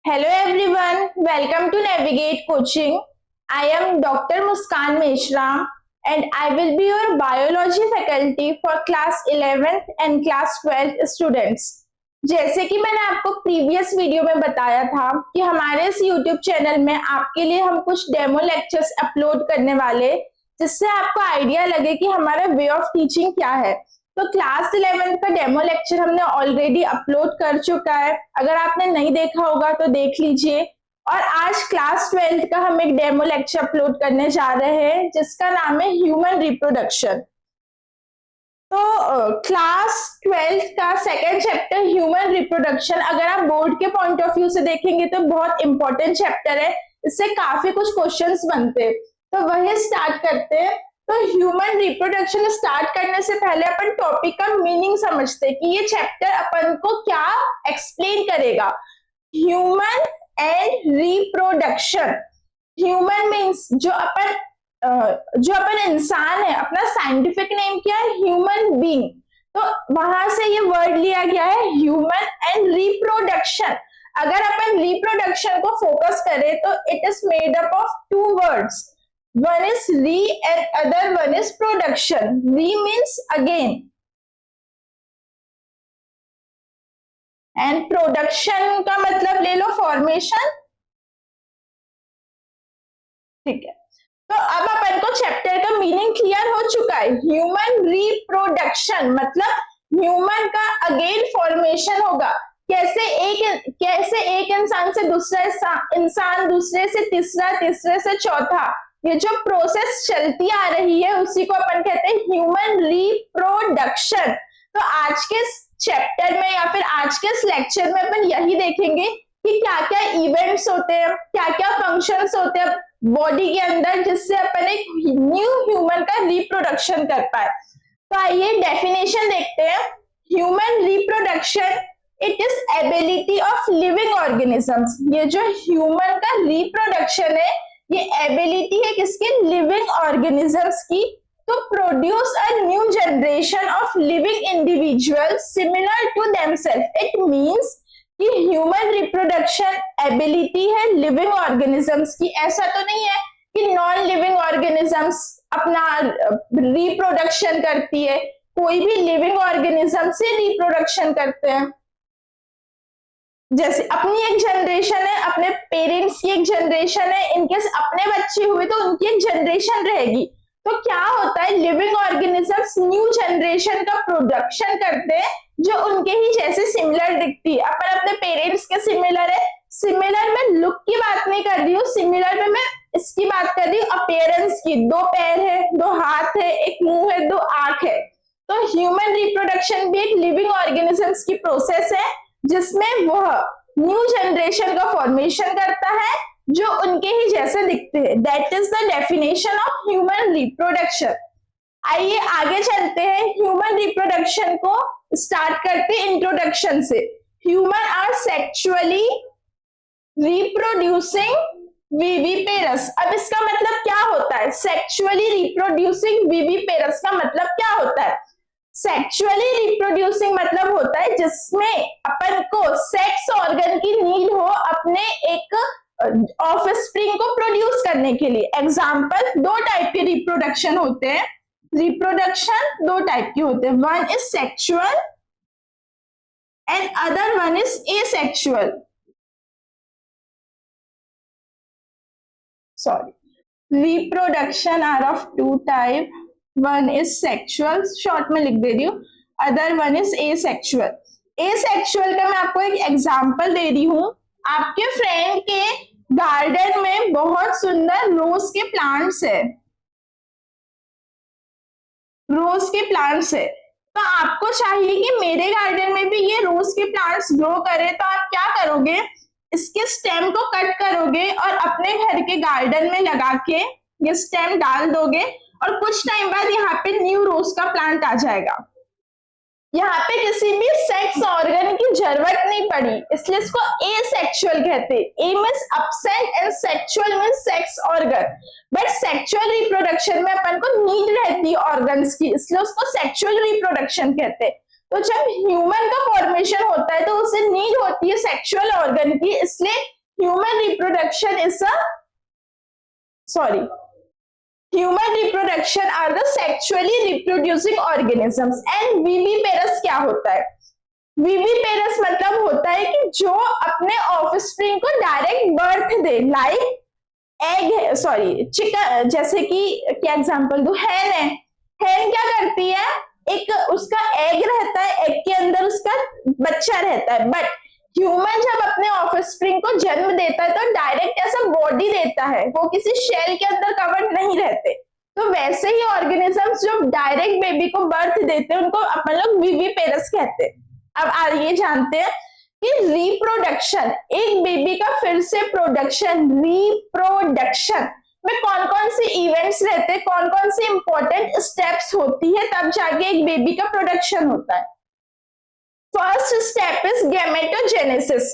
Hello everyone, welcome to Navigate Coaching. I am Dr. Muskan Mishra and I will be your biology faculty for class 11th and class 12th students. जैसे कि मैंने आपको previous video में बताया था कि हमारे इस YouTube चैनल में आपके लिए हम कुछ डेमो लेक्चर्स अपलोड करने वाले, जिससे आपको आइडिया लगे कि हमारा वे ऑफ टीचिंग क्या है। तो क्लास 11 का डेमो लेक्चर हमने ऑलरेडी अपलोड कर चुका है, अगर आपने नहीं देखा होगा तो देख लीजिए। और आज क्लास 12 का हम एक डेमो लेक्चर अपलोड करने जा रहे हैं जिसका नाम है ह्यूमन रिप्रोडक्शन। तो क्लास 12 का सेकेंड चैप्टर ह्यूमन रिप्रोडक्शन, अगर आप बोर्ड के पॉइंट ऑफ व्यू से देखेंगे तो बहुत इंपॉर्टेंट चैप्टर है, इससे काफी कुछ क्वेश्चंस बनते हैं। तो वही स्टार्ट करते हैं। तो ह्यूमन रिप्रोडक्शन स्टार्ट करने से पहले अपन टॉपिक का मीनिंग समझते हैं कि ये चैप्टर अपन को क्या एक्सप्लेन करेगा। Human and reproduction. Human means जो अपन इंसान है, अपना साइंटिफिक नेम क्या है? Human being. तो वहां से ये वर्ड लिया गया है ह्यूमन एंड रिप्रोडक्शन। अगर अपन रिप्रोडक्शन को फोकस करें तो it is made up of two words, one is re and other one is production. Re means again and production का मतलब ले लो फॉर्मेशन। ठीक है, तो अब अपन को चैप्टर का मीनिंग क्लियर हो चुका है। ह्यूमन रिप्रोडक्शन मतलब ह्यूमन का अगेन फॉर्मेशन होगा। कैसे एक इंसान से दूसरा इंसान, दूसरे से तीसरा, तीसरे से चौथा, ये जो प्रोसेस चलती आ रही है उसी को अपन कहते हैं ह्यूमन रिप्रोडक्शन। तो आज के चैप्टर में या फिर आज के इस लेक्चर में अपन यही देखेंगे कि क्या क्या इवेंट्स होते हैं, क्या क्या फंक्शंस होते हैं बॉडी के अंदर, जिससे अपन एक न्यू ह्यूमन का रिप्रोडक्शन कर पाए। तो आइए डेफिनेशन देखते हैं। Human reproduction it is ability of living organisms. ये जो ह्यूमन का रिप्रोडक्शन है ये एबिलिटी है किसकी? लिविंग ऑर्गेनिजम्स की, तो produce a new generation of living individual similar to themselves. It means कि ह्यूमन रिप्रोडक्शन एबिलिटी है लिविंग ऑर्गेनिजम्स की। ऐसा तो नहीं है कि नॉन लिविंग ऑर्गेनिजम्स अपना रिप्रोडक्शन करती है, कोई भी लिविंग ऑर्गेनिज्म से रिप्रोडक्शन करते हैं। जैसे अपनी एक जनरेशन है, अपने पेरेंट्स की एक जनरेशन है, इनके अपने बच्चे हुए तो उनकी एक जनरेशन रहेगी। तो क्या होता है, लिविंग ऑर्गेनिजम्स न्यू जनरेशन का प्रोडक्शन करते हैं जो उनके ही जैसे सिमिलर दिखती है। अपन अपने पेरेंट्स के सिमिलर है, सिमिलर में लुक की बात नहीं कर रही हूँ, सिमिलर में मैं इसकी बात कर रही हूँ अपीयरेंस की। दो पैर है, दो हाथ है, एक मुंह है, दो आंख है। तो ह्यूमन रिप्रोडक्शन भी एक लिविंग ऑर्गेनिजम्स की प्रोसेस है जिसमें वह न्यू जनरेशन का फॉर्मेशन करता है जो उनके ही जैसे दिखते हैं। That is the definition of human reproduction. आइए आगे चलते हैं, ह्यूमन रिप्रोडक्शन को स्टार्ट करते हैं इंट्रोडक्शन से। Human are sexually reproducing viviparous. अब इसका मतलब क्या होता है? सेक्सुअली रिप्रोड्यूसिंग विविपेरस का मतलब क्या होता है? सेक्सुअली रिप्रोड्यूसिंग मतलब होता है जिसमें अपन को सेक्स ऑर्गन की नीड हो अपने एक ऑफस्प्रिंग को प्रोड्यूस करने के लिए। एग्जांपल, दो टाइप के रिप्रोडक्शन होते हैं। रिप्रोडक्शन दो टाइप के होते हैं, one is sexual and other one is asexual. Sorry, reproduction are of two type, one is sexual, short में लिख दे रही हूँ, other one is asexual. Asexual का मैं आपको एक एग्जांपल दे रही हूँ। आपके फ्रेंड के गार्डन में बहुत सुंदर रोज के प्लांट्स है, रोज के प्लांट्स है, तो आपको चाहिए कि मेरे गार्डन में भी ये रोज के प्लांट्स ग्रो करे। तो आप क्या करोगे? इसके स्टेम को कट करोगे और अपने घर के गार्डन में लगा के ये स्टेम डाल दोगे और कुछ टाइम बाद यहाँ पे न्यू रोज का प्लांट आ जाएगा। यहाँ पे किसी भी सेक्स ऑर्गन की जरूरत नहीं पड़ी, इसलिए इसको एसेक्सुअल कहते हैं। A means absent and sexual means sex organ. But sexual reproduction में अपन को नीड रहती है ऑर्गन्स की, इसलिए उसको सेक्सुअल रिप्रोडक्शन कहते हैं। तो जब ह्यूमन का फॉर्मेशन होता है तो उसे नीड होती है सेक्सुअल ऑर्गन की, इसलिए Human reproduction is a human reproduction are the sexually reproducing organisms and viviparous क्या होता है? विविपेरस मतलब होता है कि जो अपने ऑफस्प्रिंग को डायरेक्ट बर्थ दे, लाइक एग चिकन, जैसे कि क्या एग्जांपल दूं, हैन है, हैन क्या करती है, एक उसका एग रहता है, एग के अंदर उसका बच्चा रहता है, बट ह्यूमन जब अपने ऑफस्प्रिंग को जन्म देता है तो डायरेक्ट ऐसा बॉडी देता है, वो किसी शेल के अंदर कवर्ड नहीं रहते। तो वैसे ही ऑर्गेनिजम्स जो डायरेक्ट बेबी को बर्थ देते हैं उनको अपन लोग विविपेरस कहते हैं। अब आइए जानते हैं कि रिप्रोडक्शन, एक बेबी का फिर से प्रोडक्शन, रिप्रोडक्शन में कौन कौन से इवेंट्स रहते हैं, कौन कौन सी इंपॉर्टेंट स्टेप्स होती है, तब जाके एक बेबी का प्रोडक्शन होता है। First step is gametogenesis.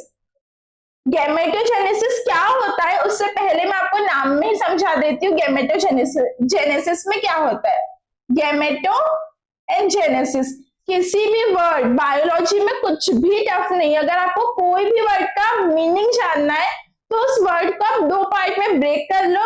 Gametogenesis क्या होता है उससे पहले मैं आपको नाम में ही समझा देती हूँ। गैमेटोजेनेसिस में क्या होता है, गैमेटो एंड जेनेसिस, किसी भी वर्ड, बायोलॉजी में कुछ भी टफ नहीं। अगर आपको कोई भी वर्ड का मीनिंग जानना है तो उस वर्ड को आप दो पार्ट में ब्रेक कर लो,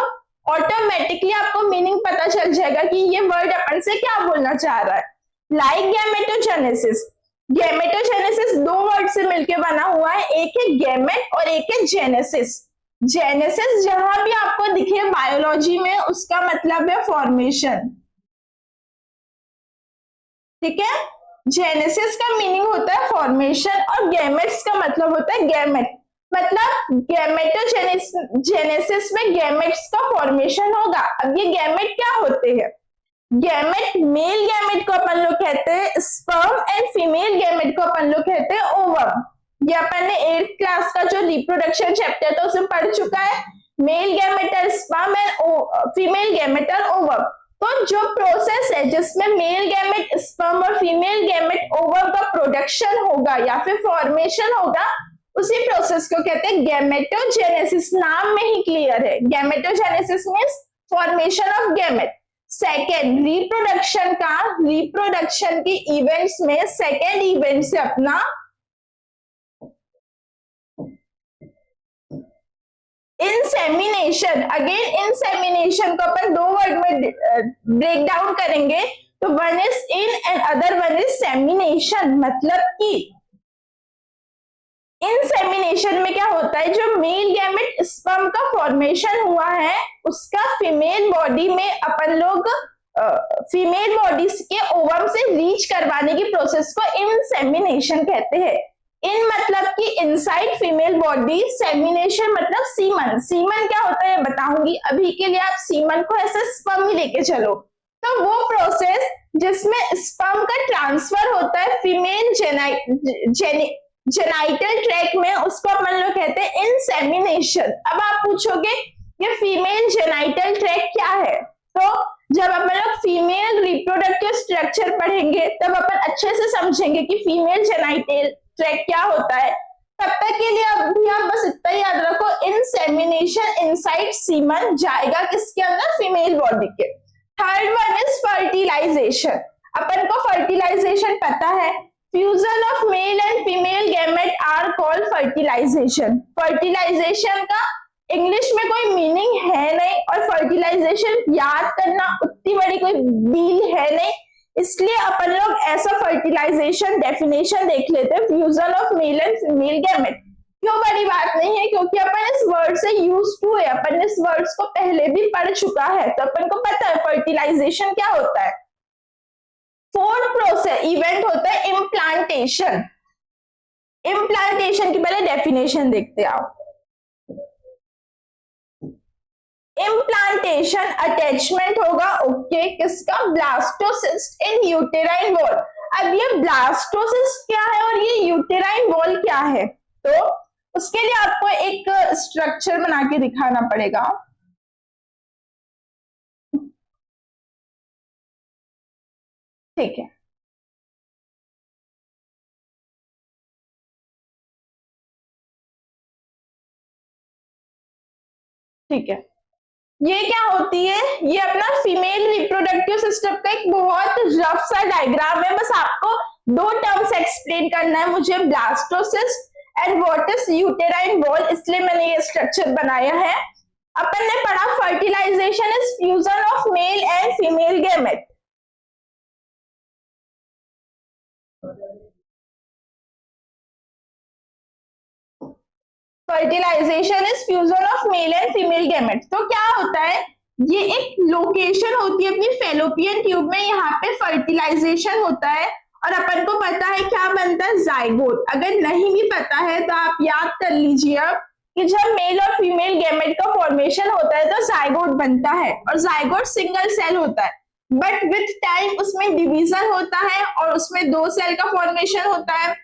ऑटोमेटिकली आपको मीनिंग पता चल जाएगा कि ये वर्ड अपन से क्या बोलना चाह रहा है। लाइक गैमेटोजेनेसिस, गैमेटोजेनेसिस दो वर्ड से मिलकर बना हुआ है, एक है गैमेट और एक है जेनेसिस। जेनेसिस जहां भी आपको दिखे बायोलॉजी में उसका मतलब है फॉर्मेशन, ठीक है। जेनेसिस का मीनिंग होता है फॉर्मेशन और गैमेट्स का मतलब होता है गैमेट, मतलब गैमेटोजेनेसिस में गैमेट्स का फॉर्मेशन होगा। अब ये गैमेट क्या होते हैं, गैमेट, मेल गैमेट को अपन लोग कहते हैं स्पर्म एंड फीमेल गैमेट को अपन लोग कहते हैं ओवम। ये अपन ने 8th क्लास का जो रिप्रोडक्शन चैप्टर था उसमें पढ़ चुका है, male gamete are sperm and female gamete are ovum. तो जो प्रोसेस है जिसमें मेल गैमेट स्पर्म और फीमेल गैमेट ओवम का प्रोडक्शन होगा या फिर फॉर्मेशन होगा, उसी प्रोसेस को कहते हैं गैमेटोजेनेसिस। नाम में ही क्लियर है, gametogenesis means formation of gamete. Second, reproduction के इवेंट्स में सेकेंड इवेंट से अपना इंसेमिनेशन। अगेन इंसेमिनेशन को अपन दो वर्ड में ब्रेक डाउन करेंगे, तो one is in and other one is semination. मतलब कि इंसेमिनेशन में क्या होता है, जो मेल गैमेट स्पर्म का फॉर्मेशन हुआ है उसका फीमेल बॉडी में अपन लोग फीमेल बॉडी के ओवम से रीच करवाने की प्रोसेस को इंसेमिनेशन कहते हैं। इन मतलब कि इनसाइड फीमेल बॉडी, सेमिनेशन मतलब सीमन। सीमन क्या होता है बताऊंगी, अभी के लिए आप सीमन को ऐसे स्पर्म ही लेके चलो। तो वो प्रोसेस जिसमें स्पर्म का ट्रांसफर होता है फीमेल जेनाइटल ट्रैक में, उसको अपन लोग कहते हैं इंसेमिनेशन। अब आप पूछोगे ये फीमेल जेनाइटल ट्रैक क्या है, तो जब अपन लोग फीमेल रिप्रोडक्टिव स्ट्रक्चर पढ़ेंगे तब अपन अच्छे से समझेंगे कि फीमेल जेनाइटल ट्रैक क्या होता है। तब तक के लिए अभी आप बस इतना याद रखो, इंसेमिनेशन इनसाइड सीमन जाएगा किसके अंदर, फीमेल बॉडी के। Third one is fertilization. अपन को फर्टिलाइजेशन पता है, fusion of male and female gamete are called fertilization. Fertilization का इंग्लिश में कोई मीनिंग है नहीं और फर्टिलाइजेशन याद करना उतनी बड़ी कोई डील है नहीं, इसलिए अपन लोग ऐसा फर्टिलाइजेशन डेफिनेशन देख लेते हैं, fusion of male and female gamete. क्यों बड़ी बात नहीं है, क्योंकि अपन इस वर्ड से यूज टू है, अपन इस वर्ड्स को पहले भी पढ़ चुका है, तो अपन को पता है फर्टिलाइजेशन क्या होता है। फोर्थ प्रोसेस इवेंट होता है इम्प्लांटेशन। इम्प्लांटेशन की पहले डेफिनेशन देखते आओ। इम्प्लांटेशन अटैचमेंट होगा, ओके, किसका, ब्लास्टोसिस्ट इन यूटेराइन वॉल। अब ये ब्लास्टोसिस्ट क्या है और ये यूटेराइन वॉल क्या है, तो उसके लिए आपको एक स्ट्रक्चर बना के दिखाना पड़ेगा। ठीक है, ठीक है, ये क्या होती है, ये अपना फीमेल रिप्रोडक्टिव सिस्टम का एक बहुत रफ सा डायग्राम है। बस आपको दो टर्म्स एक्सप्लेन करना है मुझे, blastocyst and what is uterine wall, इसलिए मैंने ये स्ट्रक्चर बनाया है। अपन ने पढ़ा fertilization is fusion of male and female gamete. Fertilization is fusion of male and female gamete. तो क्या होता है, ये एक लोकेशन होती है अपनी फेलोपियन ट्यूब में, यहाँ पे फर्टिलाइजेशन होता है और अपन को पता है क्या बनता है, जाइगोट। अगर नहीं भी पता है तो आप याद कर लीजिए अब कि जब मेल और फीमेल गैमेट का फॉर्मेशन होता है तो जाइगोट बनता है, और जाइगोट सिंगल सेल होता है, बट विथ टाइम उसमें डिवीजन होता है और उसमें 2 सेल का फॉर्मेशन होता है,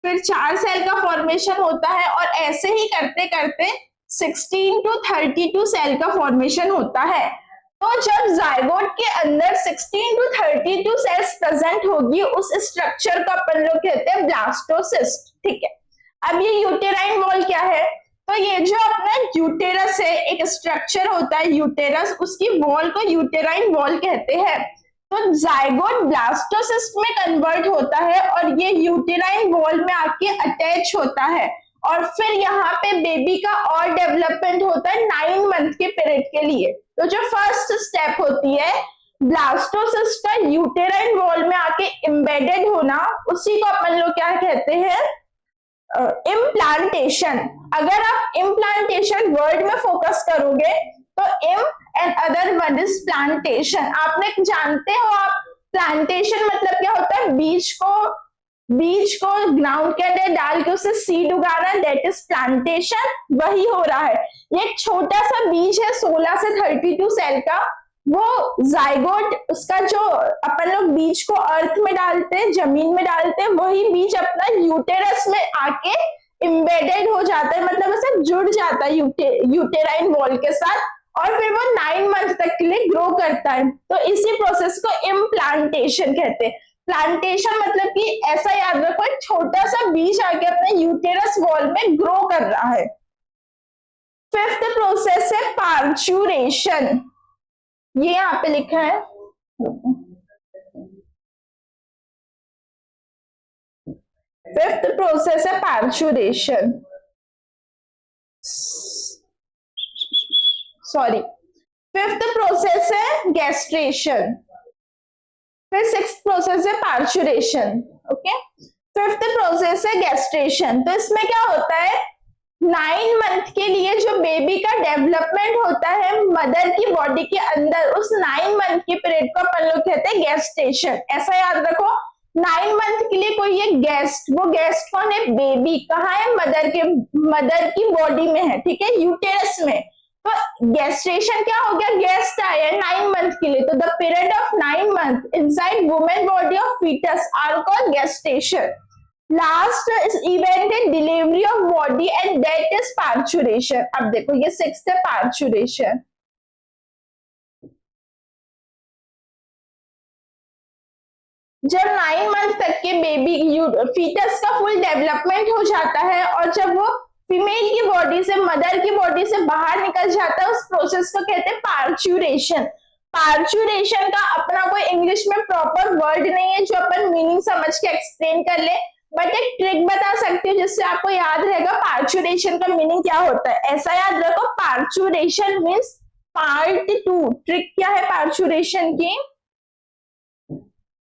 फिर 4 सेल का फॉर्मेशन होता है, और ऐसे ही करते करते 16 to 32 सेल का फॉर्मेशन होता है। तो जब जाइगोट के अंदर 16 to 32 सेल्स प्रेजेंट होगी, उस स्ट्रक्चर को अपन लोग कहते हैं ब्लास्टोसिस्ट। ठीक है, अब ये यूटेराइन वॉल क्या है, तो ये जो अपना यूटेरस है, एक स्ट्रक्चर होता है यूटेरस, उसकी वॉल को यूटेराइन वॉल कहते हैं। तो जाइगोट ब्लास्टोसिस्ट में कन्वर्ट होता है और ये यूटेराइन वॉल में आके अटैच होता है, और फिर यहाँ पे बेबी का और डेवलपमेंट होता है 9 मंथ के पीरियड के लिए। तो जो फर्स्ट स्टेप होती है ब्लास्टोसिस्ट का यूटेराइन वॉल में आके एम्बेडेड होना, उसी को अपन लोग क्या कहते हैं, इम्प्लांटेशन। अगर आप इम्प्लांटेशन वर्ड में फोकस करोगे तो इम and other one is plantation. आपने जानते हो आप प्लांटेशन मतलब क्या होता है, बीज को ग्राउंड के अंदर डाल के उसे सीड उगाना, दैट इज प्लांटेशन। वही हो रहा है, ये एक छोटा सा बीज है 16 से 32 सेल का, वो जाइगोट, उसका जो अपन लोग बीज को अर्थ में डालते हैं, जमीन में डालते हैं, वही बीज अपना यूटेरस में आके एम्बेडेड हो जाता है, मतलब ऐसे जुड़ जाता है यूटेराइन वॉल के साथ, और फिर वो 9 मंथ तक के लिए ग्रो करता है। तो इसी प्रोसेस को इम्प्लांटेशन कहते हैं। प्लांटेशन मतलब कि ऐसा याद रखो, एक छोटा सा बीज आके अपने यूटेरस वॉल में ग्रो कर रहा है। फिफ्थ प्रोसेस है पार्चुरेशन, ये यहाँ पे लिखा है, फिफ्थ प्रोसेस है पार्चुरेशन, सॉरी, फिफ्थ प्रोसेस है गैस्ट्रेशन, फिर सिक्स्थ प्रोसेस है पार्चुरेशन। ओके, फिफ्थ प्रोसेस है गैस्ट्रेशन। तो इसमें क्या होता है, 9 मंथ के लिए जो बेबी का डेवलपमेंट होता है मदर की बॉडी के अंदर, उस 9 मंथ के पीरियड को अपन लोग कहते हैं गैस्टेशन। ऐसा याद रखो, 9 मंथ के लिए कोई एक गेस्ट, वो गेस्ट कौन है, बेबी। कहाँ है, मदर की बॉडी में है, ठीक है, यूटेरस में। तो गेस्टेशन क्या हो गया, गेस्ट आया 9 मंथ के लिए, तो the period of 9 month inside women body of foetus are called gestation. Last is event in delivery of body and that is parturition. अब देखो ये सिक्स्थ है पार्चुरेशन। जब 9 मंथ तक के बेबी फीटस का फुल डेवलपमेंट हो जाता है और जब वो फीमेल की बॉडी से, मदर की बॉडी से बाहर निकल जाता है, उस प्रोसेस को कहते हैं पार्चुरेशन। पार्चुरेशन का अपना कोई इंग्लिश में प्रॉपर वर्ड नहीं है जो अपन मीनिंग समझ के एक्सप्लेन कर ले, बट एक ट्रिक बता सकती हूँ जिससे आपको याद रहेगा पार्चुरेशन का मीनिंग क्या होता है। ऐसा याद रखो, पार्चुरेशन मीन्स पार्ट 2। ट्रिक क्या है पार्चुरेशन की,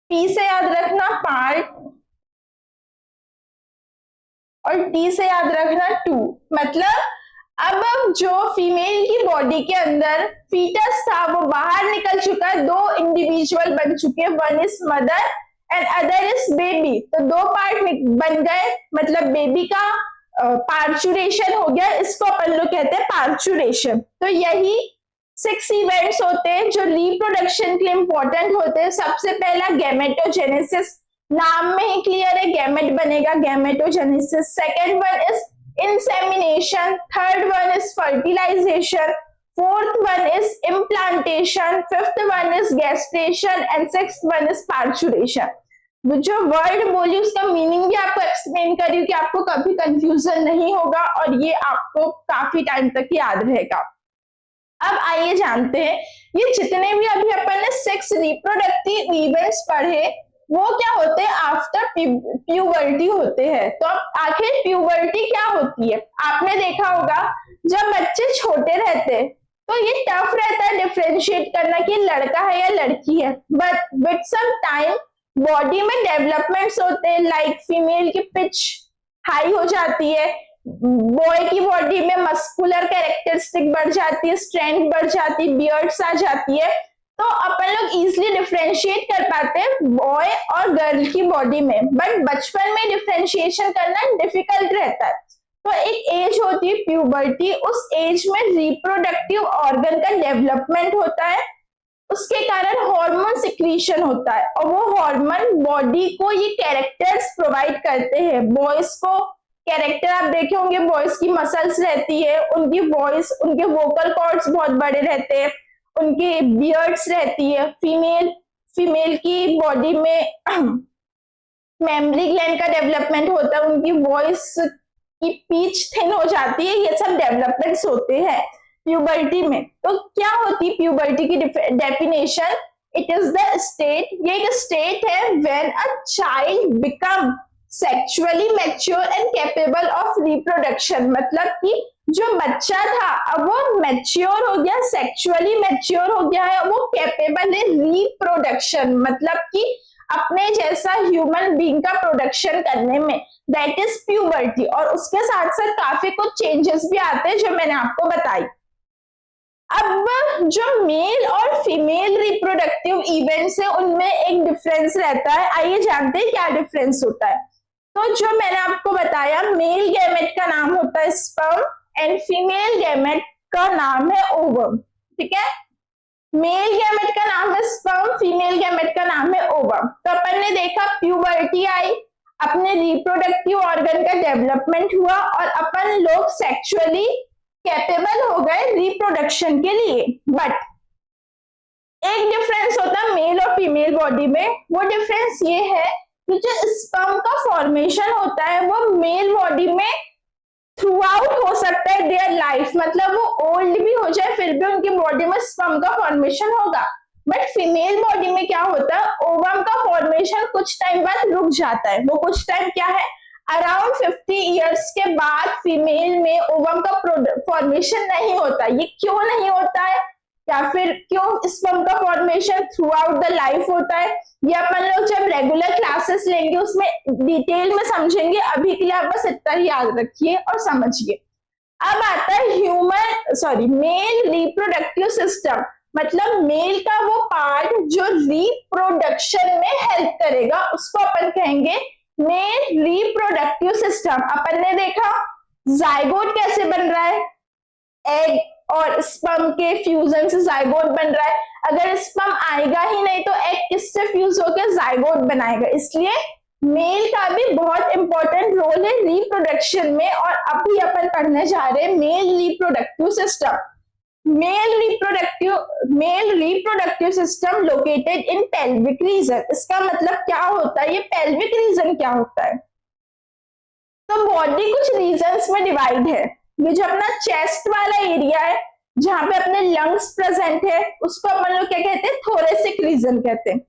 पी से याद रखना पार्ट, और टी से याद रखना 2। मतलब अब जो फीमेल की बॉडी के अंदर फीटस था वो बाहर निकल चुका है, 2 इंडिविजुअल बन चुके हैं, one is mother and other is baby. तो 2 पार्ट बन गए, मतलब बेबी का पार्चुरेशन हो गया, इसको अपन लोग कहते हैं पार्चुरेशन। तो यही 6 इवेंट्स होते हैं जो रिप्रोडक्शन के लिए इंपॉर्टेंट होते हैं। सबसे पहला गैमेटोजेनेसिस, नाम में ही क्लियर है, गैमेट बनेगा, gametogenesis. Second one is insemination, third one is fertilization, fourth one is implantation, fifth one is gestation and sixth one is parturition. जो वर्ड बोली उसका मीनिंग भी आपको एक्सप्लेन करी कि आपको कभी कंफ्यूजन नहीं होगा और ये आपको काफी टाइम तक याद रहेगा। अब आइए जानते हैं, ये जितने भी अभी अपन ने 6 रिप्रोडक्टिव इवेंट्स पढ़े, वो क्या होते हैं आफ्टर प्यूबर्टी होते हैं। तो अब आखिर प्यूबर्टी क्या होती है? आपने देखा होगा जब बच्चे छोटे रहते तो ये टफ रहता है डिफरेंशिएट करना कि लड़का है या लड़की है, but with some time body में डेवलपमेंट्स होते हैं, लाइक फीमेल की पिच हाई हो जाती है, बॉय की बॉडी में मस्कुलर कैरेक्टरिस्टिक बढ़ जाती है, स्ट्रेंथ बढ़ जाती है, बियर्ड्स आ जाती है। तो अपन लोग इजिली डिफरेंशिएट कर पाते हैं बॉय और गर्ल की बॉडी में, बट बचपन में डिफरेंशिएशन करना डिफिकल्ट रहता है। तो एक एज होती है प्यूबर्टी, उस एज में रिप्रोडक्टिव ऑर्गन का डेवलपमेंट होता है, उसके कारण हार्मोन सिक्रीशन होता है और वो हार्मोन बॉडी को ये कैरेक्टर्स प्रोवाइड करते हैं। बॉयज को कैरेक्टर आप देखे होंगे, बॉयज की मसल्स रहती है, उनकी वॉइस, उनके वोकल कॉर्ड्स बहुत बड़े रहते हैं, उनकी बियर्ड्स रहती है। फीमेल की बॉडी में मेमरी ग्लैंड का डेवलपमेंट होता है, उनकी वॉइस की पिच थिन हो जाती है, ये सब डेवलपमेंट्स होते हैं प्यूबर्टी में। तो क्या होती है प्यूबर्टी की definition? It is the state, ये एक स्टेट है when a child become sexually mature and capable of reproduction. मतलब कि जो बच्चा था अब वो मैच्योर हो गया, सेक्सुअली मैच्योर हो गया है, वो कैपेबल है रिप्रोडक्शन, मतलब कि अपने जैसा ह्यूमन बीइंग का प्रोडक्शन करने में, दैट इज प्यूबर्टी। और उसके साथ साथ काफी कुछ चेंजेस भी आते हैं जो मैंने आपको बताई। अब जो मेल और फीमेल रिप्रोडक्टिव इवेंट्स है उनमें एक डिफरेंस रहता है, आइए जानते हैं क्या डिफरेंस होता है। तो जो मैंने आपको बताया, मेल गैमेट का नाम होता है स्पर्म एंड फीमेल गैमेट का नाम है ओवम, ठीक है। मेल गैमेट का नाम है स्पर्म, फीमेल गैमेट का नाम है ओवम। तो अपन ने देखा प्यूबर्टी आई, अपने रिप्रोडक्टिव ऑर्गन का डेवलपमेंट हुआ और अपन लोग सेक्सुअली कैपेबल हो गए रिप्रोडक्शन के लिए। बट एक डिफरेंस होता है मेल और फीमेल बॉडी में, वो डिफरेंस ये है कि जो स्पर्म का फॉर्मेशन होता है वो मेल बॉडी में थ्रू आउट हो सकता है देयर लाइफ, मतलब वो ओल्ड भी हो जाए फिर भी उनकी बॉडी में स्पर्म का फॉर्मेशन होगा। बट फीमेल बॉडी में क्या होता है, ओवम का फॉर्मेशन कुछ टाइम बाद रुक जाता है। वो कुछ टाइम क्या है, अराउंड 50 इयर्स के बाद फीमेल में ओवम का फॉर्मेशन नहीं होता। ये क्यों नहीं होता है या फिर क्यों स्पर्म का formation through out the life होता है, ये अपन लोग जब रेगुलर क्लासेस लेंगे उसमें डिटेल में समझेंगे। अभी के लिए आप बस इतना ही याद रखिए और समझिए। अब आता है मेल रिप्रोडक्टिव सिस्टम, मतलब मेल का वो पार्ट जो रिप्रोडक्शन में हेल्प करेगा उसको अपन कहेंगे मेल रिप्रोडक्टिव सिस्टम। अपन ने देखा जाइगोट कैसे बन रहा है, एग और स्पर्म के फ्यूजन से जाइगोट बन रहा है। अगर स्पर्म आएगा ही नहीं तो एग किससे फ्यूज होकर जाइगोट बनाएगा। इसलिए मेल का भी बहुत इंपॉर्टेंट रोल है रिप्रोडक्शन में। और अभी अपन पढ़ने जा रहे हैं male reproductive system. Male reproductive system located in pelvic region. इसका मतलब क्या होता है, ये पेल्विक रीजन क्या होता है? तो बॉडी कुछ रीजन्स में डिवाइड है। ये जो अपना चेस्ट वाला एरिया है जहां पे अपने लंग्स प्रेजेंट है उसको अपन लोग क्या कहते हैं, थोरेसिक रीजन कहते हैं।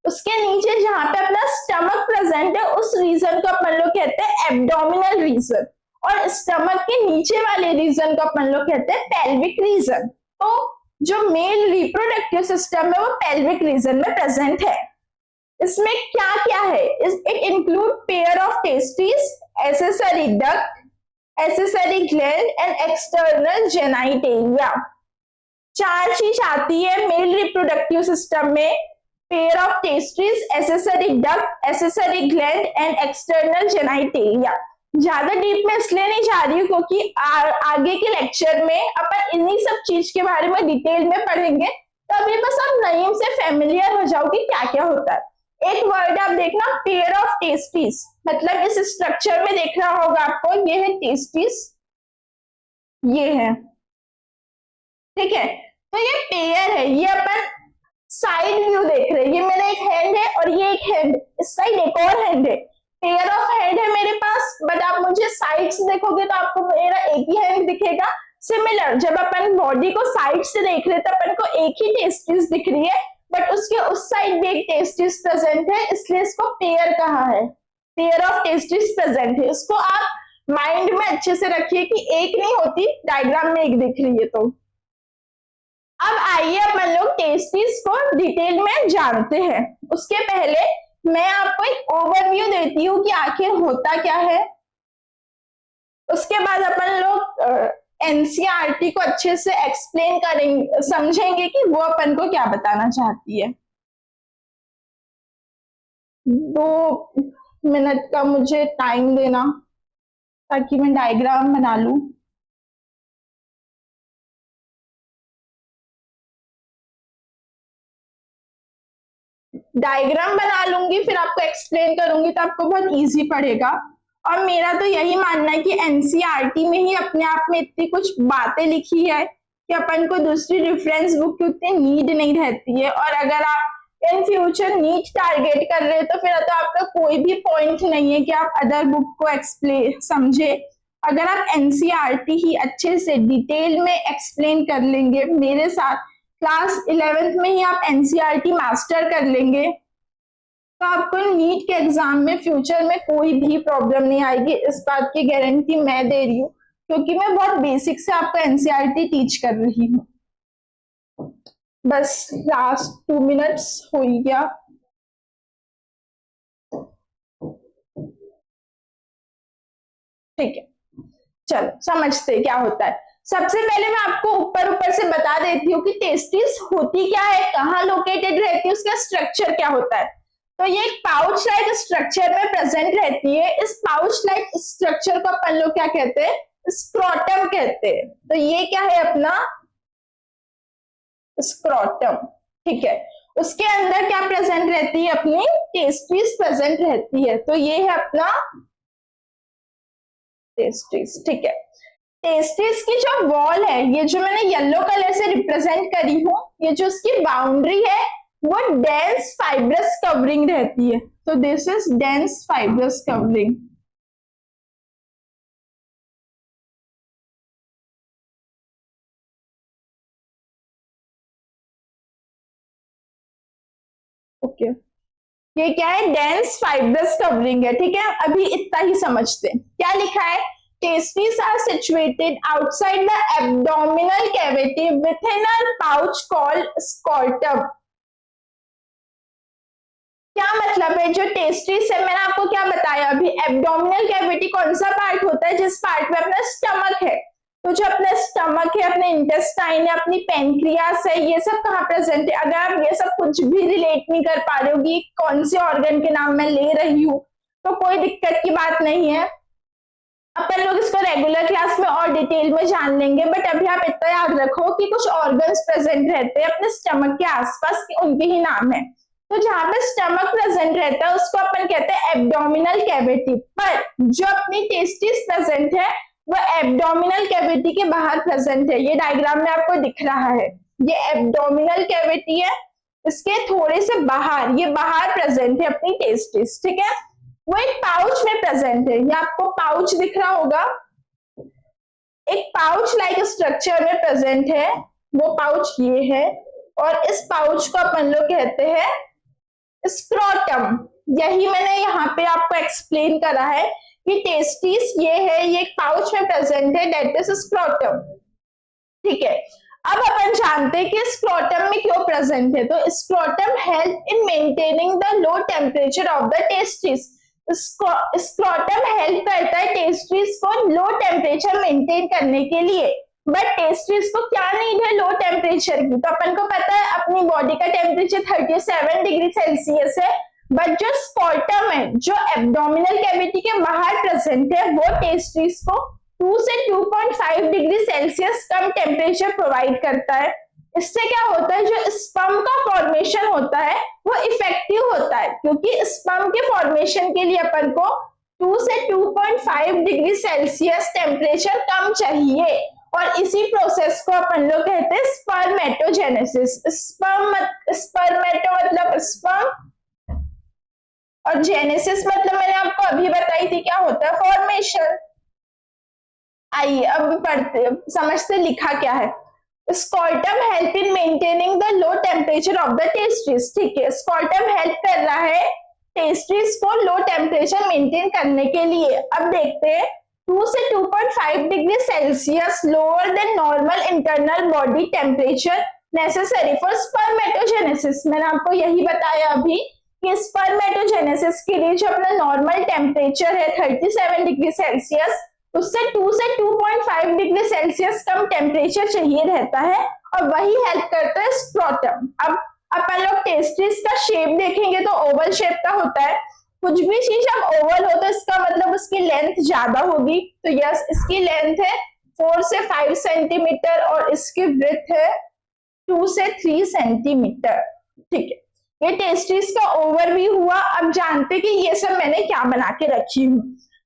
उसके नीचे जहां पे अपना स्टमक प्रेजेंट है उस रीजन को अपन लोग कहते हैं एब्डोमिनल रीजन, और स्टमक के नीचे वाले रीजन को अपन लोग कहते हैं पेल्विक रीजन। तो जो मेल रिप्रोडक्टिव सिस्टम है वो पेल्विक रीजन में प्रेजेंट है। इसमें क्या क्या है, it include pair of testis, accessory duct, accessory gland and external genitalia. 4 चीज आती है मेल रिप्रोडक्टिव सिस्टम में, pair of testis, accessory duct, accessory gland and external genitalia. ज्यादा डीप में इसलिए नहीं जा रही हूँ क्योंकि आगे के लेक्चर में अपन इन्हीं सब चीज के बारे में डिटेल में पढ़ेंगे, तो अभी बस आप नेम से फेमिलियर हो जाओ कि क्या क्या होता है। एक वर्ड आप देखना, पेयर ऑफ टेस्टिस, मतलब इस स्ट्रक्चर में देख रहा होगा आपको, ये है टेस्टिस, ये है, ठीक है। तो ये पेयर है, ये अपन साइड व्यू देख रहे हैं, ये मेरा एक हैंड है और ये एक हैंड, इस साइड एक और हैंड है। पेयर ऑफ हैंड है मेरे पास, बट आप मुझे साइड से देखोगे तो आपको मेरा एक ही हैंड दिखेगा। सिमिलर, जब अपन बॉडी को साइड से देख रहे हैं तो अपन को एक ही टेस्टिस दिख रही है, बट उसके उस साइड भी एक टेस्टिस प्रेजेंट है, इसलिए इसको पेयर कहा है, पेयर ऑफ टेस्टिस प्रेजेंट है। इसको आप माइंड में अच्छे से रखिए कि एक नहीं होती, डायग्राम में एक दिख रही है। तो अब आइए अपन लोग टेस्टिस को डिटेल में जानते हैं। उसके पहले मैं आपको एक ओवरव्यू देती हूँ कि आखिर होता क्या है। उसके बाद अपन लोग एनसीईआरटी को अच्छे से एक्सप्लेन करेंगे, समझेंगे कि वो अपन को क्या बताना चाहती है। 2 मिनट का मुझे टाइम देना ताकि मैं डायग्राम बना लूं। डायग्राम बना लूंगी, फिर आपको एक्सप्लेन करूंगी तो आपको बहुत इजी पड़ेगा। और मेरा तो यही मानना है कि एनसीईआरटी में ही अपने आप में इतनी कुछ बातें लिखी है कि अपन को दूसरी रेफरेंस बुक की उतनी नीड नहीं रहती है। और अगर आप इन फ्यूचर नीट टारगेट कर रहे हो तो फिर तो आपका कोई भी पॉइंट नहीं है कि आप अदर बुक को एक्सप्लेन समझे। अगर आप एनसीईआरटी ही अच्छे से डिटेल में एक्सप्लेन कर लेंगे मेरे साथ, क्लास 11th में ही आप एनसीईआरटी मास्टर कर लेंगे तो आपको नीट के एग्जाम में फ्यूचर में कोई भी प्रॉब्लम नहीं आएगी। इस बात की गारंटी मैं दे रही हूँ क्योंकि मैं बहुत बेसिक से आपको एनसीईआरटी टीच कर रही हूँ। बस लास्ट 2 मिनट्स हो गया। ठीक है, चलो समझते क्या होता है। सबसे पहले मैं आपको ऊपर ऊपर से बता देती हूँ कि टेस्टिस होती क्या है, कहाँ लोकेटेड रहती है, उसका स्ट्रक्चर क्या होता है। तो ये एक पाउच लाइक स्ट्रक्चर में प्रेजेंट रहती है। इस पाउच लाइक स्ट्रक्चर को अपन लोग क्या कहते हैं, स्क्रोटम कहते हैं। तो ये क्या है अपना स्क्रोटम, ठीक है। उसके अंदर क्या प्रेजेंट रहती है, अपनी टेस्टिस प्रेजेंट रहती है। तो ये है अपना टेस्टिस, ठीक है। टेस्टिस की जो वॉल है, ये जो मैंने येलो कलर से रिप्रेजेंट करी हूँ, ये जो उसकी बाउंड्री है वो डेंस फाइब्रस कवरिंग रहती है। तो this is dense fibrous covering. Okay, ये क्या है, डेंस फाइब्रस कवरिंग है, ठीक है। अभी इतना ही समझते हैं। क्या लिखा है, testes are situated outside the abdominal cavity within a pouch called scrotum। क्या मतलब है, जो टेस्टिस है, मैंने आपको क्या बताया अभी, एब्डोमिनल कैविटी कौन सा पार्ट होता है, जिस पार्ट में अपना स्टमक है। तो जो अपना स्टमक है, अपने इंटेस्टाइन है, अपनी पेनक्रियास है, ये सब कहाँ प्रेजेंट है। अगर आप ये सब कुछ भी रिलेट नहीं कर पा रहे हो कि कौन से ऑर्गन के नाम मैं ले रही हूँ तो कोई दिक्कत की बात नहीं है, अपन लोग इसको रेगुलर क्लास में और डिटेल में जान लेंगे। बट अभी आप इतना याद रखो कि कुछ ऑर्गन्स प्रेजेंट रहते हैं अपने स्टमक के आसपास, उनके ही नाम है। तो जहां पे स्टमक प्रेजेंट रहता है उसको अपन कहते हैं एब्डोमिनल कैविटी। पर जो अपनी टेस्टिस प्रेजेंट है वो एब्डोमिनल कैविटी के बाहर प्रेजेंट है। ये डायग्राम में आपको दिख रहा है, ये एब्डोमिनल कैविटी है, इसके थोड़े से बाहर, ये बाहर प्रेजेंट है अपनी टेस्टिस, ठीक है। वो एक पाउच में प्रेजेंट है, ये आपको पाउच दिख रहा होगा, एक पाउच लाइक स्ट्रक्चर में प्रेजेंट है। वो पाउच ये है और इस पाउच को अपन लोग कहते हैं स्क्रोटम। यही मैंने यहाँ पे आपको एक्सप्लेन करा है कि टेस्टिस ये है, ये एक पाउच में प्रेजेंट है, दैट इज स्क्रोटम, ठीक है। अब अपन जानते हैं कि स्क्रोटम में क्यों प्रेजेंट है। तो scrotum help in maintaining the low temperature of the testis. Scrotum help करता है टेस्टिस को लो टेम्परेचर मेंटेन करने के लिए। बट टेस्टिस को क्या नीड है, लो टेम्परेचर की। तो अपन को पता है अपनी बॉडी का टेम्परेचर 37 डिग्री सेल्सियस है। बट जो स्क्रोटम है, जो एब्डोमिनल कैविटी के बाहर प्रेजेंट है, वो टेस्टिस को 2 से 2.5 डिग्री सेल्सियस कम टेम्परेचर प्रोवाइड करता है। इससे क्या होता है, जो स्पर्म का फॉर्मेशन होता है वो इफेक्टिव होता है, क्योंकि स्पर्म के फॉर्मेशन के लिए अपन को 2 से 2.5 डिग्री सेल्सियस टेम्परेचर कम चाहिए। और इसी प्रोसेस को अपन लोग कहते हैं स्पर्मेटोजेनेसिस। स्पर्मेटो मतलब स्पर्म और जेनेसिस मतलब मैंने आपको अभी बताई थी क्या होता है, फॉर्मेशन। आइए अब पढ़ते समझते लिखा क्या है। Scrotum help in maintaining the low temperature of the testes. ठीक है, स्कॉर्टम हेल्प कर रहा है टेस्ट्रीज को लो टेम्परेचर मेंटेन करने के लिए। अब देखते हैं 2 से 2.5 degree Celsius lower than normal internal body temperature necessary for spermatogenesis. मैंने आपको यही बताया अभी कि स्पर्मेटोजेनेसिस के लिए जो अपना नॉर्मल टेम्परेचर है 37 डिग्री सेल्सियस, उससे 2 से 2.5 डिग्री सेल्सियस कम टेम्परेचर चाहिए रहता है, और वही हेल्प करता है स्क्रोटम। अब अपन लोग टेस्टिस का शेप देखेंगे तो ओवल शेप का होता है। कुछ भी चीज अब ओवल हो तो इसका मतलब उसकी लेंथ ज्यादा होगी। तो यस, इसकी लेंथ है 4 से 5 सेंटीमीटर और इसकी ब्रेथ है 2 से 3 सेंटीमीटर। ठीक है, ये टेस्टिस का ओवरव्यू हुआ। अब जानते कि ये सब मैंने क्या बना के रखी हूँ।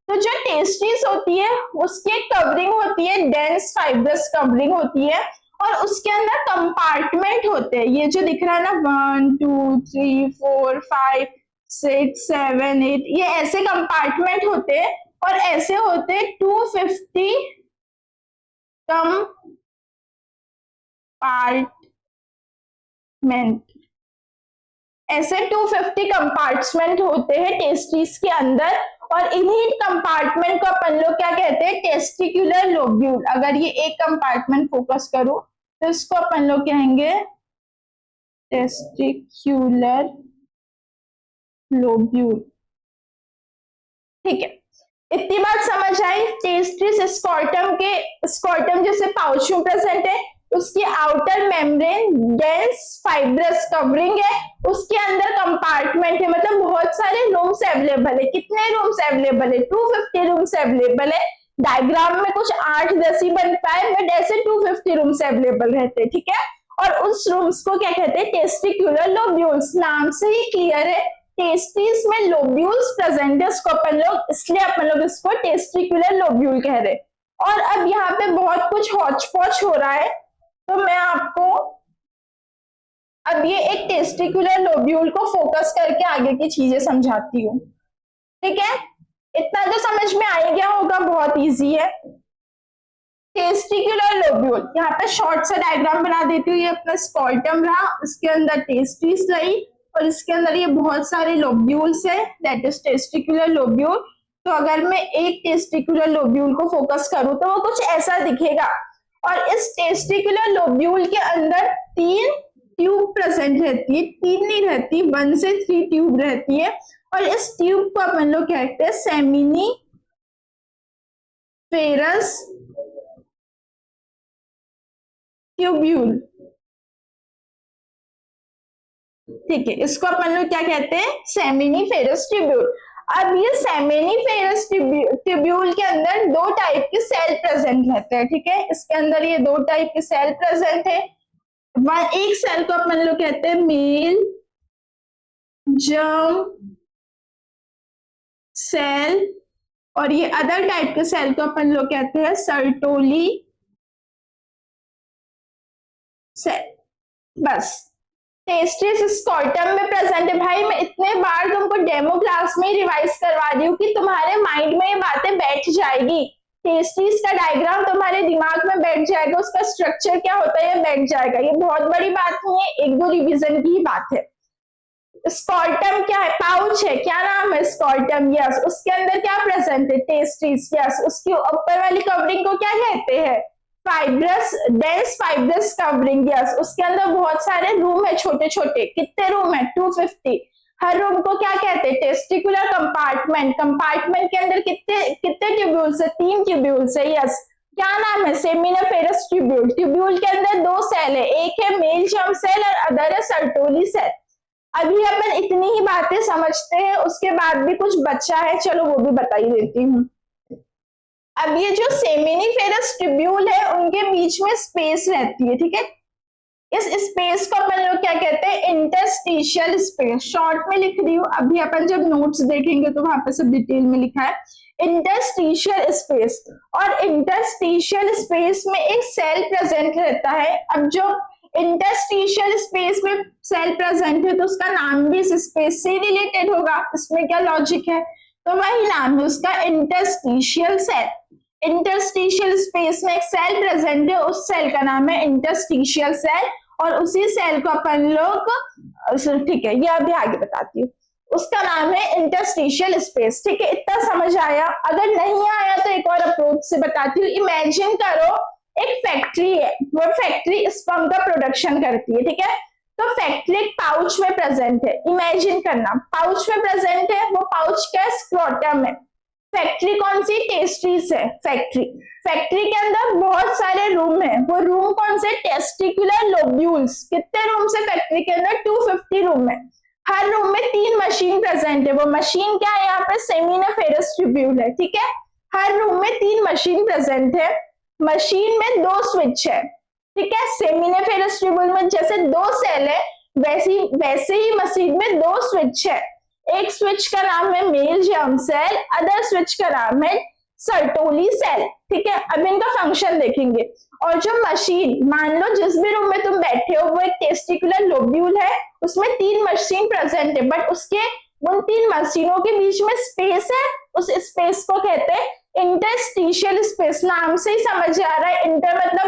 तो जो टेस्टिस होती है उसकी कवरिंग होती है डेंस फाइब्रस कवरिंग होती है, और उसके अंदर कंपार्टमेंट होते हैं। ये जो दिख रहा है ना 1 2 3 4 5 6 7 8, ये ऐसे कंपार्टमेंट होते हैं, और ऐसे होते हैं 250 कंपार्टमेंट। ऐसे 250 कंपार्टमेंट होते हैं टेस्टिस के अंदर, और इन्हीं कंपार्टमेंट को अपन लोग क्या कहते हैं, टेस्टिकुलर लोब्यूल। अगर ये एक कंपार्टमेंट फोकस करूं तो इसको अपन लोग कहेंगे टेस्टिकुलर लोब्यूल। ठीक है, इतनी बात समझ आई। टेस्टिस स्कॉर्टम जैसे पाउच में प्रेजेंट है, उसकी outer membrane dense fibrous covering है, उसके अंदर कंपार्टमेंट है, मतलब बहुत सारे रूम्स अवेलेबल है। कितने रूम्स अवेलेबल है? 250 रूम्स अवेलेबल है। डायग्राम में कुछ 8-10 ही बन पाए, बट ऐसे 250 रूम्स अवेलेबल रहते हैं। ठीक है, और उस रूम्स को क्या कहते हैं, टेस्टिकुलर लोब्यूल्स। नाम से ही क्लियर है, टेस्टिस में लोब्यूल्स प्रेजेंट है, इसलिए अपन लोग इसको टेस्टिकुलर लोब्यूल कह रहे हैं। और अब यहाँ पे बहुत कुछ हौच पौच हो रहा है, तो मैं आपको अब ये एक टेस्टिकुलर लोब्यूल को फोकस करके आगे की चीजें समझाती हूँ। ठीक है, इतना तो समझ में आ गया होगा, बहुत इजी है। टेस्टिकुलर लोब्यूल, यहाँ पे शॉर्ट सा डायग्राम बना देती हूँ। ये अपना स्कॉर्टम रहा, इसके अंदर टेस्टिस रही, और इसके अंदर ये बहुत सारे लोब्यूल्स है, दैट इज टेस्टिकुलर लोब्यूल। तो अगर मैं एक टेस्टिकुलर लोब्यूल को फोकस करूं तो वो कुछ ऐसा दिखेगा, और इस टेस्टिकुलर लोब्यूल के अंदर 3 ट्यूब प्रेजेंट रहती है। 3 नहीं रहती, 1 से 3 ट्यूब रहती है, और इस ट्यूब को अपन लोग कहते हैं सेमिनिफेरस ट्यूब्यूल। ठीक है, इसको अपन लोग क्या कहते हैं, सेमिनिफेरस ट्यूब्यूल। अब ये सेमिनिफेरस ट्यूब्यूल के अंदर 2 टाइप के सेल प्रेजेंट रहते हैं। ठीक है, इसके अंदर ये 2 टाइप के सेल प्रेजेंट है। एक सेल को अपन लोग कहते हैं मेल जर्म सेल, और ये अदर टाइप के सेल को अपन लोग कहते हैं सर्टोली सेल। बस, टेस्टिस स्कॉर्टम में प्रेजेंट है। भाई मैं इतने बार तुमको डेमो क्लास में रिवाइज करवा रही हूँ कि तुम्हारे माइंड में ये बातें बैठ जाएगी। टेस्टिस का डायग्राम तुम्हारे दिमाग में बैठ जाएगा, उसका स्ट्रक्चर क्या होता है ये बैठ जाएगा। ये बहुत बड़ी बात नहीं है, 1-2 रिवीजन की ही बात है। स्कॉर्टम क्या है, पाउच है, क्या नाम है, स्कॉर्टम। यस, उसके अंदर क्या प्रेजेंट है, टेस्टिस। यस, उसकी ऊपर वाली कवरिंग को क्या कहते हैं, fibrous, dense fibrous covering. Yes, उसके अंदर बहुत सारे रूम है, छोटे छोटे। कितने रूम है, 250। हर रूम को क्या कहते हैं, टेस्टिकुलर कंपार्टमेंट। कंपार्टमेंट के अंदर कितने कितने ट्यूब्यूल्स है, 3 ट्यूब्यूल्स है। यस, क्या नाम है, सेमिनिफेरस ट्यूब्यूल। ट्यूब्यूल के अंदर 2 सेल है, एक है मेल जर्म सेल और अदर है सर्टोली सेल। अभी अपन इतनी ही बातें समझते हैं, उसके बाद भी कुछ बच्चा है, चलो वो भी बता ही देती हूँ। अब ये जो सेमिनिफेरस ट्यूब्यूल है उनके बीच में स्पेस रहती है। ठीक है, इस स्पेस को अपन लोग क्या कहते हैं, इंटरस्टिशियल स्पेस। शॉर्ट में लिख रही हूँ, अभी अपन जब नोट्स देखेंगे तो वहां पे सब डिटेल में लिखा है इंटरस्टिशियल स्पेस। और इंटरस्टिशियल स्पेस में एक सेल प्रेजेंट रहता है। अब जो इंटरस्टिशियल स्पेस में सेल प्रेजेंट है तो उसका नाम भी इस स्पेस से रिलेटेड होगा। इसमें क्या लॉजिक है, तो वही नाम है उसका, इंटरस्टिशियल सेल। इंटरस्टिशियल स्पेस में एक सेल प्रेजेंट है, उस सेल का नाम है इंटरस्टिशियल सेल, और उसी सेल को अपन लोग, ठीक है, ये अभी आगे बताती हूँ, उसका नाम है इंटरस्टिशियल स्पेस। ठीक है, इतना समझ आया? अगर नहीं आया तो एक और अप्रोच से बताती हूँ। इमेजिन करो एक फैक्ट्री है, वो फैक्ट्री स्पर्म का प्रोडक्शन करती है। ठीक है, तो फैक्ट्री एक पाउच में प्रेजेंट है, इमेजिन करना पाउच में प्रेजेंट है, वो पाउच का स्क्रोटम है। फैक्ट्री कौन सी? टेस्ट्रीज है फैक्ट्री। फैक्ट्री के अंदर बहुत सारे रूम है, वो रूम कौन से? Testicular lobules. कितने रूम है फैक्ट्री के अंदर? 250 रूम है। हर रूम में 3 मशीन प्रेजेंट है। वो मशीन क्या है? यहाँ पे सेमिनिफेरस ट्यूब्यूल है। ठीक है, हर रूम में 3 मशीन प्रेजेंट है। मशीन में 2 स्विच है। ठीक है, सेमिनिफेरस ट्यूब्यूल में जैसे 2 सेल है, वैसे ही मशीन में 2 स्विच है। एक स्विच का नाम है male germ cell, other switch का नाम है सर्टोली सेल। ठीक है, अब इनका फंक्शन देखेंगे। और जो मशीन, मान लो जिस भी रूम में तुम बैठे हो वो एक टेस्टिकुलर लोब्यूल है, उसमें 3 मशीन प्रेजेंट है, बट उसके उन 3 मशीनों के बीच में स्पेस है, उस स्पेस को कहते हैं इंटरस्टिशियल स्पेस। नाम से ही समझ आ रहा है, इंटर मतलब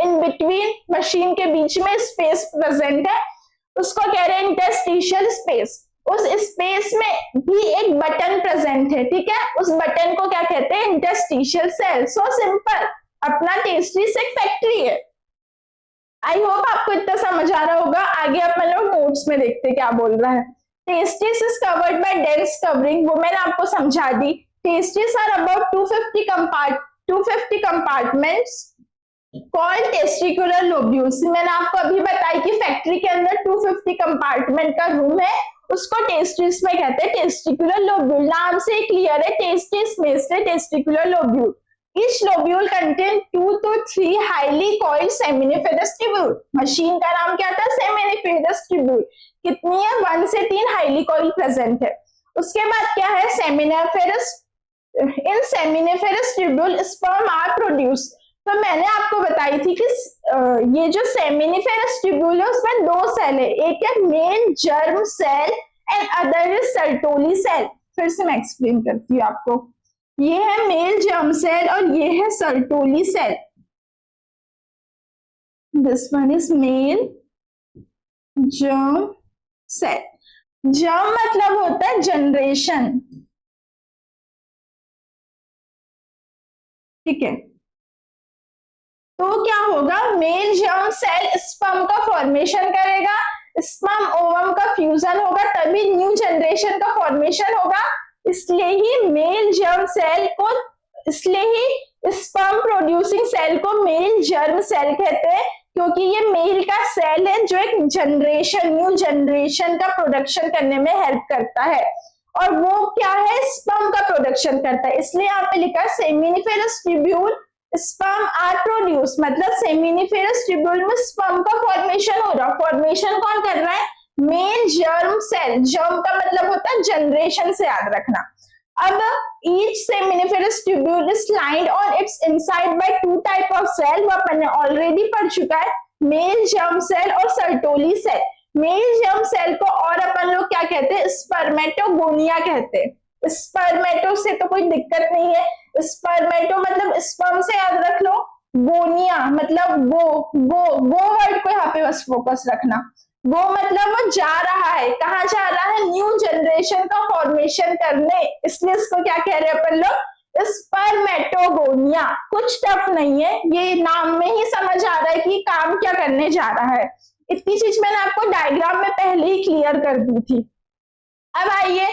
इन बिटवीन, मशीन के बीच में स्पेस प्रेजेंट है, उसको कह रहे हैं इंटरस्टिशियल स्पेस। उस स्पेस में भी एक बटन प्रेजेंट है। ठीक है, उस बटन को क्या कहते हैं? Interstitial cell. सो सिंपल, अपना टेस्ट्रीज एक फैक्ट्री है। आई होप आपको इतना समझ आ रहा होगा। आगे अपन लोग नोट्स में देखते क्या बोल रहा है। Testes is covered by dense covering, वो मैंने आपको समझा दी। Testes are about 250 compartments called testicular lobules. मैंने आपको अभी बताया कि फैक्ट्री के अंदर 250 कंपार्टमेंट का रूम है, उसको टेस्टिस में कहते हैं टेस्टिकुलर लोब्यूल। नाम से क्लियर है, टेस्टिस में से testicular lobule. Each lobule contain 2 to 3 highly coiled seminiferous tubule। Machine का नाम क्या था? seminiferous tubule। कितनी है? 1 से 3 highly coiled प्रेजेंट है। उसके बाद क्या है? seminiferous, in seminiferous tubule sperm are produced। तो मैंने आपको बताई थी कि ये जो सेमिनिफेरस ट्यूब्यूल है उसमें 2 सेल है, एक है male germ cell and other is Sertoli cell. फिर से मैं एक्सप्लेन करती हूँ आपको। ये है मेल जर्म सेल और ये है Sertoli cell. This one is male germ cell. Germ मतलब होता है जनरेशन। ठीक है, तो क्या होगा? मेल जर्म सेल स्पर्म का फॉर्मेशन करेगा, स्पर्म ओवम का फ्यूजन होगा, तभी न्यू जनरेशन का फॉर्मेशन होगा। इसलिए ही मेल जर्म सेल को, इसलिए ही स्पर्म प्रोड्यूसिंग सेल को मेल जर्म सेल कहते हैं, क्योंकि ये मेल का सेल है जो एक जनरेशन, न्यू जनरेशन का प्रोडक्शन करने में हेल्प करता है। और वो क्या है? स्पर्म का प्रोडक्शन करता है। इसलिए यहाँ पे लिखा है seminiferous tubule sperm are produce, मतलब सेमिनिफेरस ट्यूब्यूल में स्पर्म का फॉर्मेशन हो रहा है। फॉर्मेशन कौन कर रहा है? Male germ cell. जर्म का मतलब होता है जनरेशन, से याद रखना। अब each seminiferous tubule is lined on its inside by 2 type of cell, वो अपन ने ऑलरेडी पढ़ चुका है, मेल जर्म सेल और Sertoli cell. Male germ cell को और अपन लोग क्या कहते हैं? स्पर्मेटोगोनिया कहते हैं। स्पर्मेटो से तो कोई दिक्कत नहीं है, स्पर्मेटो मतलब स्पर्म से याद रख लो, गोनिया मतलब गो वर्ड को यहाँ पे बस फोकस रखना। वो मतलब वो जा रहा है, कहाँ जा रहा है? न्यू जनरेशन का फॉर्मेशन करने, इसलिए इसको क्या कह रहे हैं अपन लोग? स्पर्मेटोगोनिया। कुछ टफ नहीं है, ये नाम में ही समझ आ रहा है कि काम क्या करने जा रहा है। इतनी चीज मैंने आपको डायग्राम में पहले ही क्लियर कर दी थी। अब आइए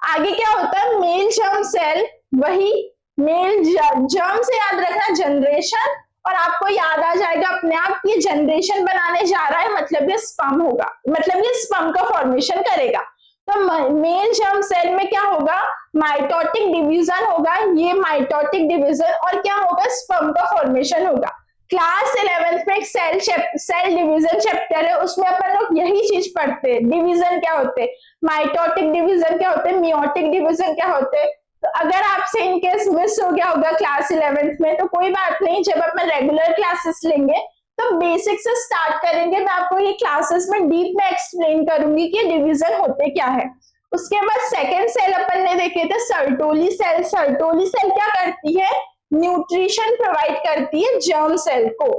आगे क्या होता है? मेल जर्म सेल, वही मेल जर्म से याद रखना जनरेशन, और आपको याद आ जाएगा अपने आप ये जनरेशन बनाने जा रहा है, मतलब ये स्पर्म होगा, मतलब ये स्पर्म का फॉर्मेशन करेगा। तो मेल जर्म सेल में क्या होगा? माइटोटिक डिवीजन होगा, ये माइटोटिक डिवीजन, और क्या होगा? स्पर्म का फॉर्मेशन होगा। क्लास 11th में एक सेल डिवीजन चैप्टर है, उसमें अपन लोग यही चीज पढ़ते हैं। डिवीजन क्या होते हैं, माइटोटिक डिवीजन क्या होते हैं, मियोटिक डिवीजन क्या होते हैं। तो अगर आपसे इनकेस मिस हो गया होगा क्लास 11th में तो कोई बात नहीं, जब अपन रेगुलर क्लासेस लेंगे तो बेसिक से स्टार्ट करेंगे। मैं आपको ये क्लासेस में डीप में एक्सप्लेन करूंगी कि डिवीजन होते क्या है। उसके बाद सेकेंड सेल अपन ने देखे थे सर्टोली सेल। सर्टोली सेल क्या करती है, न्यूट्रिशन प्रोवाइड करती है जर्म सेल को।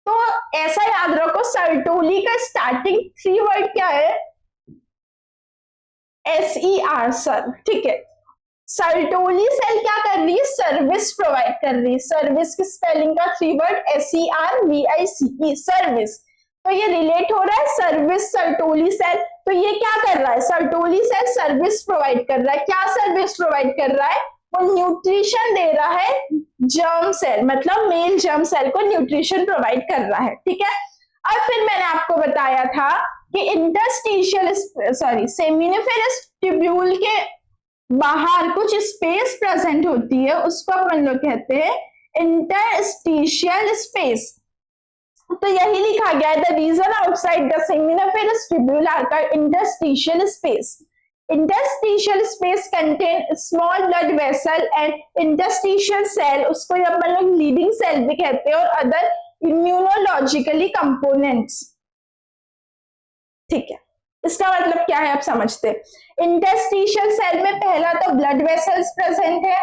तो ऐसा याद रखो, सर्टोली का स्टार्टिंग 3 वर्ड क्या है, SER सर, ठीक है। सर्टोली सेल क्या कर रही है, सर्विस प्रोवाइड कर रही है। सर्विस की स्पेलिंग का 3 वर्ड SERVICE, सर्विस। तो ये रिलेट हो रहा है सर्विस सर्टोली सेल। तो ये क्या कर रहा है, सर्टोली सेल सर्विस प्रोवाइड कर रहा है। क्या सर्विस प्रोवाइड कर रहा है, वो न्यूट्रिशन दे रहा है जर्म सेल, मतलब मेल जर्म सेल को न्यूट्रिशन प्रोवाइड कर रहा है, ठीक है। और फिर मैंने आपको बताया था कि इंटरस्टिशियल सेमिनिफेरस ट्यूब्यूल के बाहर कुछ स्पेस प्रेजेंट होती है, उसको अपन लोग कहते हैं इंटरस्टिशियल स्पेस। तो यही लिखा गया है, the region outside the seminiferous tubule are called interstitial space. Interstitial space contain small blood vessel and interstitial cell, उसको अपन लोग लीडिंग सेल भी कहते हैं, और अदर इम्यूनोलॉजिकली कंपोनेंट्स, ठीक है। इसका मतलब क्या है आप समझते हैं। इंटरस्टिशियल सेल में पहला तो ब्लड वेसल्स प्रेजेंट है,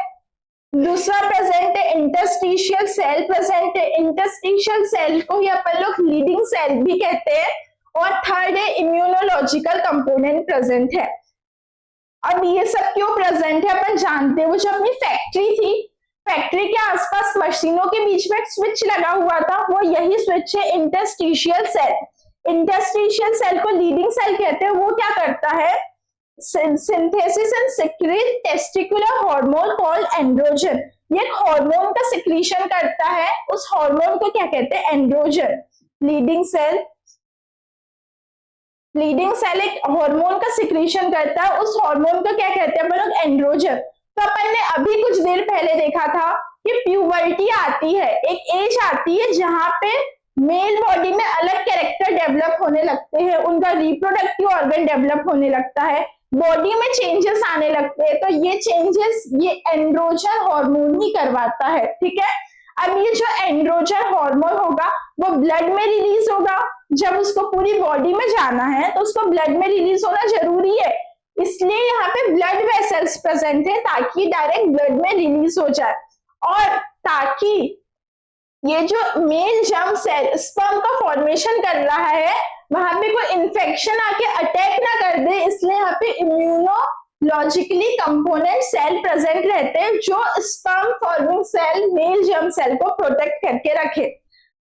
दूसरा प्रेजेंट है इंटरस्टिशियल सेल प्रेजेंट है। इंटरस्टिशियल सेल को ही अपन लोग लीडिंग सेल भी कहते हैं, और थर्ड है इम्यूनोलॉजिकल कंपोनेंट प्रेजेंट है। अब ये सब क्यों प्रेजेंट है अपन जानते हैं, वो जो अपनी फैक्ट्री थी, फैक्ट्री के आसपास मशीनों के बीच में एक स्विच लगा हुआ था, वो यही स्विच है इंटरस्टिशियल सेल। इंटरस्टिशियल सेल को लीडिंग सेल कहते हैं। वो क्या करता है, synthesis and secrete testicular hormone called androgen. ये हार्मोन का सिक्रीशन करता है, उस हार्मोन को क्या कहते हैं, एंड्रोजन। लीडिंग सेल एक हार्मोन का सिक्रीशन करता है, उस हार्मोन को क्या कहते हैं अपन लोग, एंड्रोजन। तो अपन ने अभी कुछ देर पहले देखा था कि प्यूबर्टी आती है, एक एज आती है जहां पे मेल बॉडी में अलग कैरेक्टर डेवलप होने लगते हैं, उनका रिप्रोडक्टिव ऑर्गन डेवलप होने लगता है, बॉडी में चेंजेस आने लगते हैं। तो ये चेंजेस ये एंड्रोजन हार्मोन ही करवाता है, ठीक है। अब ये जो एंड्रोजन हार्मोन होगा वो ब्लड में रिलीज होगा। जब उसको पूरी बॉडी में जाना है तो उसको ब्लड में रिलीज होना जरूरी है, इसलिए यहाँ पे ब्लड वेसल्स प्रेजेंट है ताकि डायरेक्ट ब्लड में रिलीज हो जाए, और ताकि ये जो मेल जर्म सेल स्पर्म का फॉर्मेशन कर रहा है वहां पे कोई इंफेक्शन आके अटैक ना कर दे, इसलिए यहाँ पे इम्यूनोलॉजिकली कंपोनेंट सेल प्रेजेंट रहते हैं जो sperm forming cell male germ cell को प्रोटेक्ट करके रखे।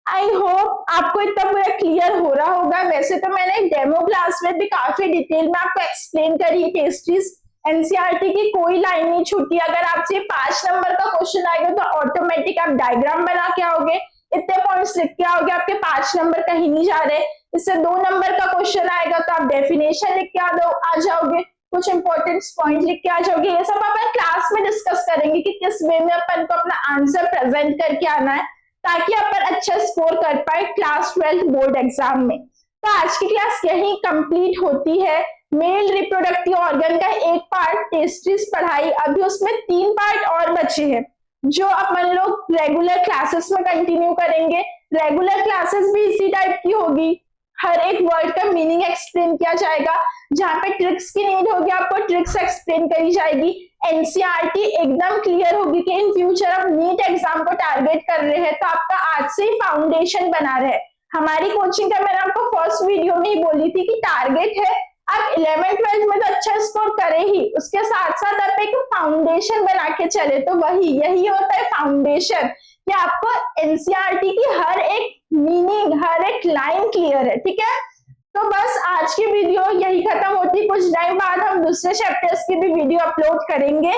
आई होप आपको इतना पूरा क्लियर हो रहा होगा। वैसे तो मैंने डेमो क्लास में भी काफी डिटेल में आपको एक्सप्लेन करी है पेस्ट्रीज, एनसीईआरटी की कोई लाइन नहीं छूटी। अगर आपसे 5 नंबर का क्वेश्चन आएगा तो ऑटोमेटिक आप डायग्राम बना के आओगे, इतने पॉइंट्स लिख के आओगे, आपके 5 नंबर कहीं नहीं जा रहे। इससे 2 नंबर का क्वेश्चन आएगा तो आप डेफिनेशन लिख के आ जाओगे, कुछ इंपॉर्टेंट पॉइंट लिख के आ जाओगे। ये सब अपन क्लास में डिस्कस करेंगे कि किस वे में अपन को अपना आंसर प्रेजेंट करके आना है ताकि अपन अच्छा स्कोर कर पाए क्लास 12 बोर्ड एग्जाम में। तो आज की क्लास यही कंप्लीट होती है। मेल रिप्रोडक्टिव ऑर्गन का एक पार्ट टेस्टिस पढ़ाई, अभी उसमें 3 पार्ट और बचे हैं जो अपन लोग रेगुलर क्लासेस में कंटिन्यू करेंगे। रेगुलर क्लासेस भी इसी टाइप की होगी, हर एक वर्ड का मीनिंग एक्सप्लेन किया जाएगा, जहां पे ट्रिक्स की नीड होगी आपको ट्रिक्स एक्सप्लेन करी जाएगी। एनसीईआरटी एकदम क्लियर होगी कि इन फ्यूचर आप नीट एग्जाम को टारगेट कर रहे हैं तो आपका आज से ही फाउंडेशन बना रहे। हमारी कोचिंग का मैंने आपको फर्स्ट वीडियो में ही बोली थी कि टारगेट है आप 11th-12th में तो अच्छा स्कोर करे ही, उसके साथ साथ आप एक फाउंडेशन बना के चले। तो यही होता है फाउंडेशन, कि आपको एनसीईआरटी की हर एक मीनिंग हर एक लाइन क्लियर है, ठीक है। तो बस आज की वीडियो यही खत्म होती, कुछ टाइम बाद हम दूसरे चैप्टर्स की भी वीडियो अपलोड करेंगे।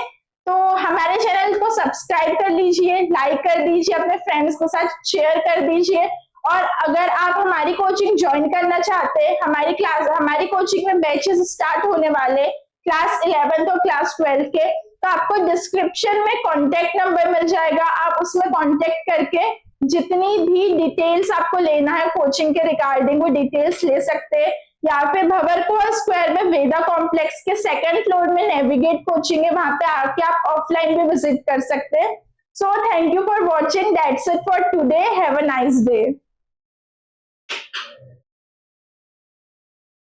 तो हमारे चैनल को सब्सक्राइब कर लीजिए, लाइक कर दीजिए, अपने फ्रेंड्स के साथ शेयर कर दीजिए। और अगर आप हमारी कोचिंग ज्वाइन करना चाहते हैं, हमारी कोचिंग में बैचेस स्टार्ट होने वाले क्लास 11 और क्लास 12 के, तो आपको डिस्क्रिप्शन में कॉन्टेक्ट नंबर मिल जाएगा, आप उसमें कॉन्टेक्ट करके जितनी भी डिटेल्स आपको लेना है कोचिंग के रिगार्डिंग वो डिटेल्स ले सकते हैं। या फिर भंवरकुंवर स्क्वायर में वेदा कॉम्प्लेक्स के 2nd फ्लोर में नेविगेट कोचिंग है, वहां पे आके आप ऑफलाइन भी विजिट कर सकते हैं। So thank you for watching. That's it for today. Have a nice day.